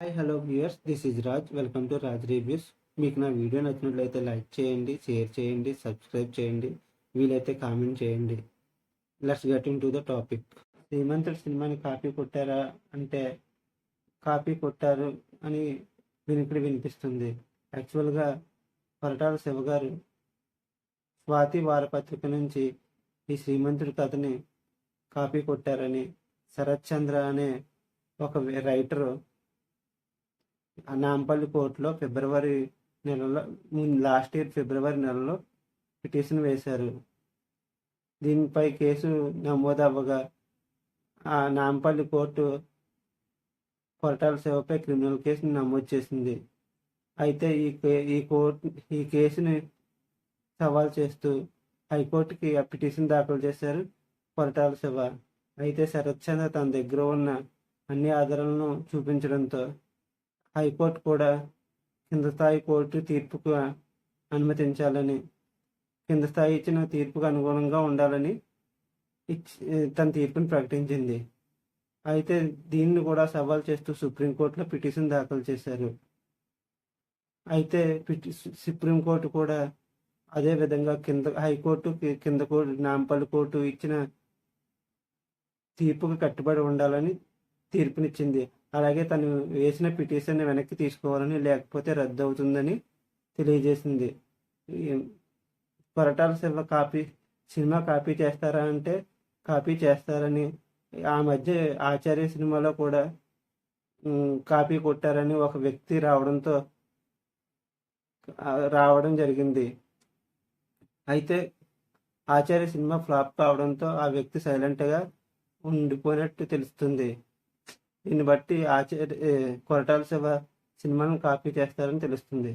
Hi hello viewers, this is Raj. Welcome to Raj reviews. మీకు నా video నచ్చినట్లయితే లైక్ చేయండి, షేర్ చేయండి, సబ్స్క్రైబ్ చేయండి, వీలైతే కామెంట్ చేయండి. Let's get into the topic. Srimanthudu సినిమాని కాపీ కొట్టారా అంటే కాపీ కొట్టారు అని వినికిడి వినిపిస్తుంది. యాక్చువల్గా కొరటాల శివ గారు స్వాతి వారపత్రిక నుంచి ఈ శ్రీమంతుడి కథని కాపీ కొట్టారని శరత్ చంద్ర అనే ఒక రైటరు నాంపల్లి కోర్టులో ఫిబ్రవరి నెలలో లాస్ట్ ఇయర్ ఫిబ్రవరి నెలలో పిటిషన్ వేశారు. దీనిపై కేసు నమోదవ్వగా ఆ నాంపల్లి కోర్టు కొరటాల శివపై క్రిమినల్ కేసును నమోదు చేసింది. అయితే ఈ కేసుని సవాల్ చేస్తూ హైకోర్టుకి ఆ పిటిషన్ దాఖలు చేశారు కొరటాల శివ. అయితే శరత్ చంద్ర తన దగ్గర ఉన్న అన్ని ఆధారాలను చూపించడంతో హైకోర్టు కూడా కింద స్థాయి కోర్టు తీర్పుకు అనుమతించాలని, కింద స్థాయి ఇచ్చిన తీర్పుకు అనుగుణంగా ఉండాలని తన తీర్పును ప్రకటించింది. అయితే దీన్ని కూడా సవాల్ చేస్తూ సుప్రీంకోర్టులో పిటిషన్ దాఖలు చేశారు. అయితే సుప్రీంకోర్టు కూడా అదే విధంగా హైకోర్టు కింద కోర్టు నాంపల్లి కోర్టు ఇచ్చిన తీర్పుకు కట్టుబడి ఉండాలని తీర్పునిచ్చింది. అలాగే తను వేసిన పిటిషన్ వెనక్కి తీసుకోవాలని, లేకపోతే రద్దు అవుతుందని తెలియజేసింది. కొరటాల శివ సినిమా కాపీ చేస్తారా అంటే కాపీ చేస్తారని, ఆ మధ్య ఆచార్య సినిమాలో కూడా కాపీ కొట్టారని ఒక వ్యక్తి రావడం జరిగింది. అయితే ఆచార్య సినిమా ఫ్లాప్ కావడంతో ఆ వ్యక్తి సైలెంట్గా ఉండిపోయినట్టు తెలుస్తుంది. దీన్ని బట్టి కొరటాల శివ సినిమాను కాపీ చేస్తారని తెలుస్తుంది.